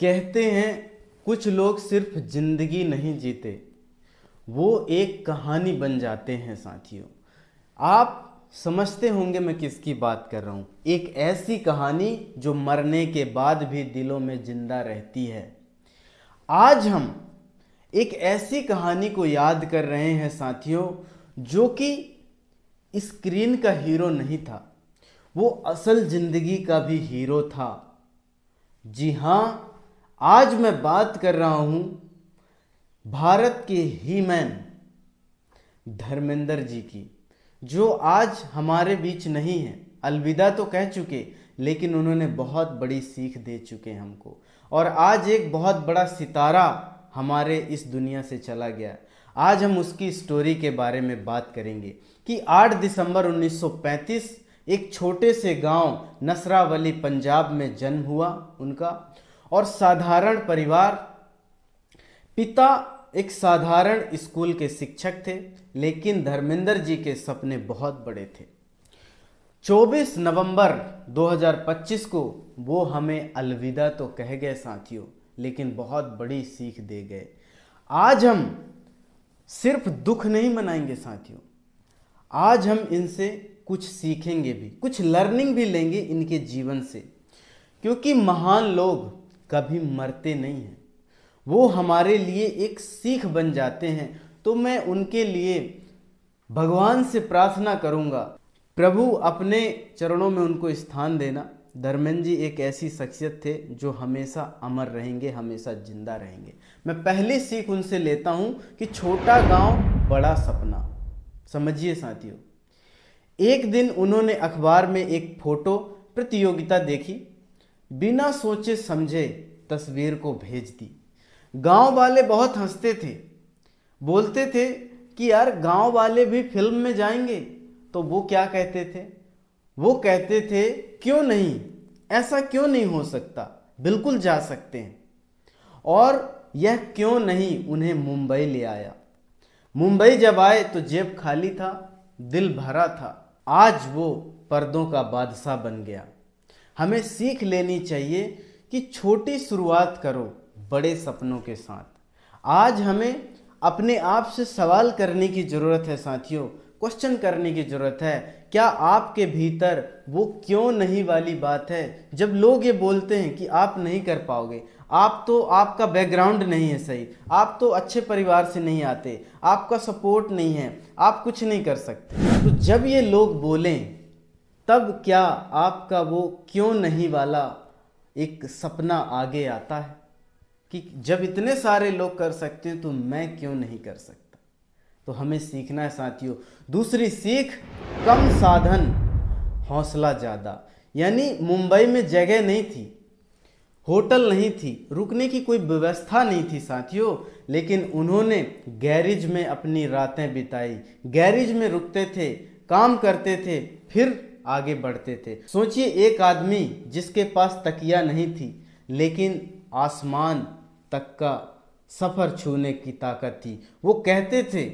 कहते हैं कुछ लोग सिर्फ जिंदगी नहीं जीते, वो एक कहानी बन जाते हैं। साथियों, आप समझते होंगे मैं किसकी बात कर रहा हूँ। एक ऐसी कहानी जो मरने के बाद भी दिलों में जिंदा रहती है। आज हम एक ऐसी कहानी को याद कर रहे हैं साथियों, जो कि स्क्रीन का हीरो नहीं था, वो असल जिंदगी का भी हीरो था। जी हाँ, आज मैं बात कर रहा हूं भारत के ही मैन धर्मेंद्र जी की, जो आज हमारे बीच नहीं है। अलविदा तो कह चुके, लेकिन उन्होंने बहुत बड़ी सीख दे चुके हैं हमको। और आज एक बहुत बड़ा सितारा हमारे इस दुनिया से चला गया। आज हम उसकी स्टोरी के बारे में बात करेंगे कि 8 दिसंबर 1935 एक छोटे से गांव नसरावली पंजाब में जन्म हुआ उनका। और साधारण परिवार, पिता एक साधारण स्कूल के शिक्षक थे, लेकिन धर्मेंद्र जी के सपने बहुत बड़े थे। 24 नवंबर 2025 को वो हमें अलविदा तो कह गए साथियों, लेकिन बहुत बड़ी सीख दे गए। आज हम सिर्फ दुख नहीं मनाएंगे साथियों, आज हम इनसे कुछ सीखेंगे भी, कुछ लर्निंग भी लेंगे इनके जीवन से। क्योंकि महान लोग कभी मरते नहीं हैं, वो हमारे लिए एक सीख बन जाते हैं। तो मैं उनके लिए भगवान से प्रार्थना करूंगा, प्रभु अपने चरणों में उनको स्थान देना। धर्मेंद्र जी एक ऐसी शख्सियत थे जो हमेशा अमर रहेंगे, हमेशा जिंदा रहेंगे। मैं पहली सीख उनसे लेता हूं कि छोटा गांव बड़ा सपना। समझिए साथियों, एक दिन उन्होंने अखबार में एक फोटो प्रतियोगिता देखी, बिना सोचे समझे तस्वीर को भेज दी। गांव वाले बहुत हंसते थे, बोलते थे कि यार गांव वाले भी फिल्म में जाएंगे। तो वो क्या कहते थे? वो कहते थे क्यों नहीं, ऐसा क्यों नहीं हो सकता, बिल्कुल जा सकते हैं। और यह क्यों नहीं उन्हें मुंबई ले आया। मुंबई जब आए तो जेब खाली था, दिल भरा था। आज वो पर्दों का बादशाह बन गया। हमें सीख लेनी चाहिए कि छोटी शुरुआत करो बड़े सपनों के साथ। आज हमें अपने आप से सवाल करने की ज़रूरत है साथियों, क्वेश्चन करने की ज़रूरत है। क्या आपके भीतर वो क्यों नहीं वाली बात है? जब लोग ये बोलते हैं कि आप नहीं कर पाओगे, आप तो, आपका बैकग्राउंड नहीं है सही, आप तो अच्छे परिवार से नहीं आते, आपका सपोर्ट नहीं है, आप कुछ नहीं कर सकते, तो जब ये लोग बोलें तब क्या आपका वो क्यों नहीं वाला एक सपना आगे आता है कि जब इतने सारे लोग कर सकते हैं तो मैं क्यों नहीं कर सकता। तो हमें सीखना है साथियों। दूसरी सीख, कम साधन हौसला ज़्यादा। यानी मुंबई में जगह नहीं थी, होटल नहीं थी, रुकने की कोई व्यवस्था नहीं थी साथियों, लेकिन उन्होंने गैरेज में अपनी रातें बिताई। गैरेज में रुकते थे, काम करते थे, फिर आगे बढ़ते थे। सोचिए, एक आदमी जिसके पास तकिया नहीं थी, लेकिन आसमान तक का सफर छूने की ताकत थी। वो कहते थे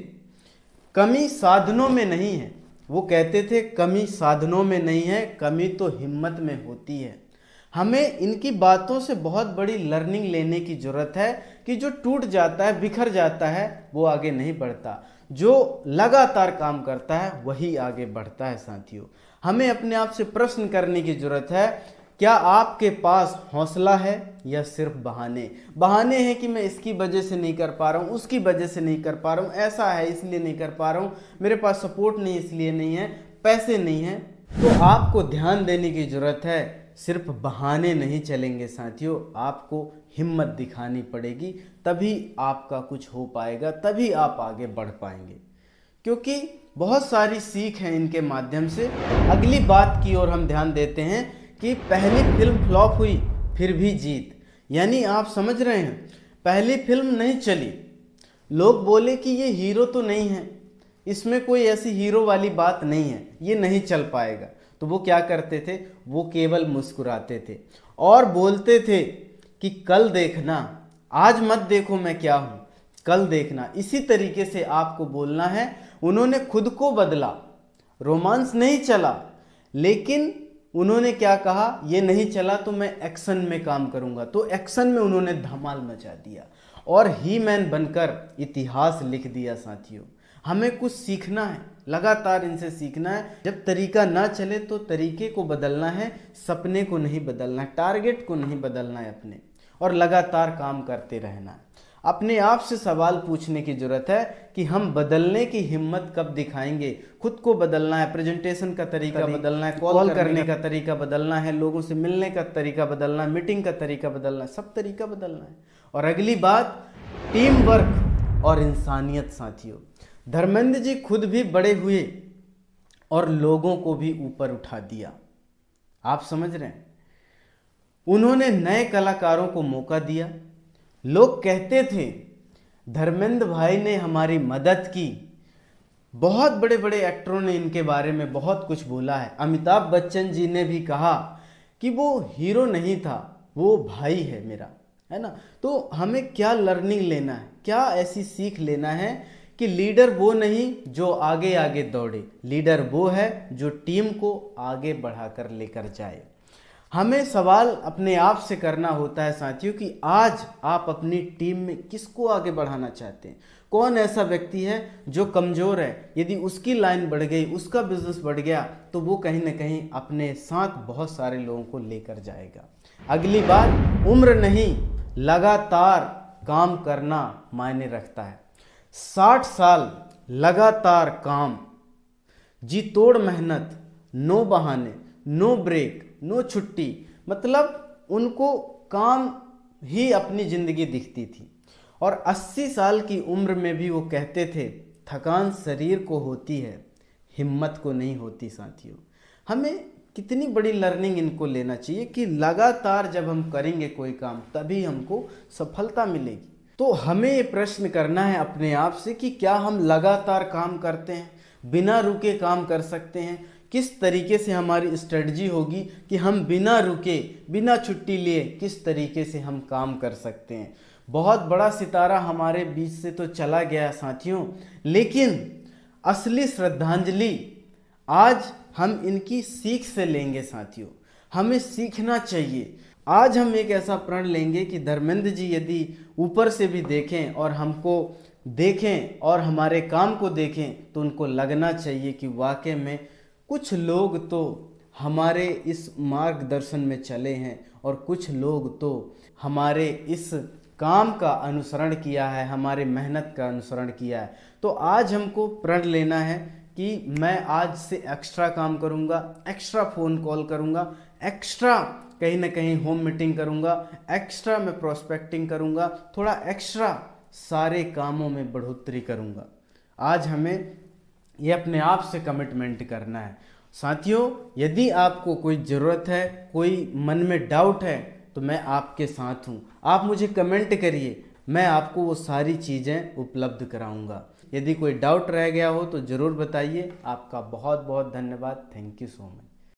कमी साधनों में नहीं है, वो कहते थे कमी साधनों में नहीं है, कमी तो हिम्मत में होती है। हमें इनकी बातों से बहुत बड़ी लर्निंग लेने की जरूरत है कि जो टूट जाता है, बिखर जाता है, वो आगे नहीं बढ़ता। जो लगातार काम करता है वही आगे बढ़ता है साथियों। हमें अपने आप से प्रश्न करने की जरूरत है, क्या आपके पास हौसला है या सिर्फ बहाने? बहाने हैं कि मैं इसकी वजह से नहीं कर पा रहा हूँ, उसकी वजह से नहीं कर पा रहा हूँ, ऐसा है इसलिए नहीं कर पा रहा हूँ, मेरे पास सपोर्ट नहीं इसलिए नहीं है, पैसे नहीं है। तो आपको ध्यान देने की जरूरत है, सिर्फ बहाने नहीं चलेंगे साथियों, आपको हिम्मत दिखानी पड़ेगी, तभी आपका कुछ हो पाएगा, तभी आप आगे बढ़ पाएंगे। क्योंकि बहुत सारी सीख है इनके माध्यम से। अगली बात की ओर हम ध्यान देते हैं कि पहली फिल्म फ्लॉप हुई फिर भी जीत। यानी आप समझ रहे हैं, पहली फिल्म नहीं चली, लोग बोले कि ये हीरो तो नहीं है, इसमें कोई ऐसी हीरो वाली बात नहीं है, ये नहीं चल पाएगा। तो वो क्या करते थे? वो केवल मुस्कुराते थे और बोलते थे कि कल देखना, आज मत देखो मैं क्या हूं, कल देखना। इसी तरीके से आपको बोलना है। उन्होंने खुद को बदला, रोमांस नहीं चला, लेकिन उन्होंने क्या कहा, ये नहीं चला तो मैं एक्शन में काम करूंगा। तो एक्शन में उन्होंने धमाल मचा दिया और ही मैन बनकर इतिहास लिख दिया। साथियों, हमें कुछ सीखना है, लगातार इनसे सीखना है। जब तरीका ना चले तो तरीके को बदलना है, सपने को नहीं बदलना है, टारगेट को नहीं बदलना है अपने, और लगातार काम करते रहना है। अपने आप से सवाल पूछने की जरूरत है कि हम बदलने की हिम्मत कब दिखाएंगे। खुद को बदलना है, प्रेजेंटेशन का तरीका बदलना है, कॉल करने का तरीका बदलना है, लोगों से मिलने का तरीका बदलना है, मीटिंग का तरीका बदलना है, सब तरीका बदलना है। और अगली बात, टीम वर्क और इंसानियत। साथियों, धर्मेंद्र जी खुद भी बड़े हुए और लोगों को भी ऊपर उठा दिया। आप समझ रहे हैं, उन्होंने नए कलाकारों को मौका दिया। लोग कहते थे धर्मेंद्र भाई ने हमारी मदद की। बहुत बड़े बड़े एक्टरों ने इनके बारे में बहुत कुछ बोला है। अमिताभ बच्चन जी ने भी कहा कि वो हीरो नहीं था, वो भाई है मेरा, है ना। तो हमें क्या लर्निंग लेना है, क्या ऐसी सीख लेना है कि लीडर वो नहीं जो आगे आगे दौड़े, लीडर वो है जो टीम को आगे बढ़ाकर लेकर जाए। हमें सवाल अपने आप से करना होता है साथियों कि आज आप अपनी टीम में किसको आगे बढ़ाना चाहते हैं। कौन ऐसा व्यक्ति है जो कमज़ोर है, यदि उसकी लाइन बढ़ गई, उसका बिजनेस बढ़ गया, तो वो कहीं ना कहीं अपने साथ बहुत सारे लोगों को लेकर जाएगा। अगली बात, उम्र नहीं, लगातार काम करना मायने रखता है। 60 साल लगातार काम, जी तोड़ मेहनत, नो बहाने, नो ब्रेक, नो छुट्टी, मतलब उनको काम ही अपनी जिंदगी दिखती थी। और 80 साल की उम्र में भी वो कहते थे थकान शरीर को होती है, हिम्मत को नहीं होती। साथियों, हमें कितनी बड़ी लर्निंग इनको लेना चाहिए कि लगातार जब हम करेंगे कोई काम तभी हमको सफलता मिलेगी। तो हमें ये प्रश्न करना है अपने आप से कि क्या हम लगातार काम करते हैं, बिना रुके काम कर सकते हैं। किस तरीके से हमारी स्ट्रेटजी होगी कि हम बिना रुके, बिना छुट्टी लिए किस तरीके से हम काम कर सकते हैं। बहुत बड़ा सितारा हमारे बीच से तो चला गया साथियों, लेकिन असली श्रद्धांजलि आज हम इनकी सीख से लेंगे। साथियों, हमें सीखना चाहिए। आज हम एक ऐसा प्रण लेंगे कि धर्मेंद्र जी यदि ऊपर से भी देखें और हमको देखें और हमारे काम को देखें तो उनको लगना चाहिए कि वाकई में कुछ लोग तो हमारे इस मार्गदर्शन में चले हैं और कुछ लोग तो हमारे इस काम का अनुसरण किया है, हमारे मेहनत का अनुसरण किया है। तो आज हमको प्रण लेना है कि मैं आज से एक्स्ट्रा काम करूंगा, एक्स्ट्रा फ़ोन कॉल करूंगा, एक्स्ट्रा कहीं ना कहीं होम मीटिंग करूंगा, एक्स्ट्रा मैं प्रोस्पेक्टिंग करूंगा, थोड़ा एक्स्ट्रा सारे कामों में बढ़ोतरी करूंगा। आज हमें ये अपने आप से कमिटमेंट करना है। साथियों, यदि आपको कोई ज़रूरत है, कोई मन में डाउट है, तो मैं आपके साथ हूँ। आप मुझे कमेंट करिए, मैं आपको वो सारी चीज़ें उपलब्ध कराऊंगा। यदि कोई डाउट रह गया हो तो ज़रूर बताइए। आपका बहुत बहुत धन्यवाद। Thank you so much.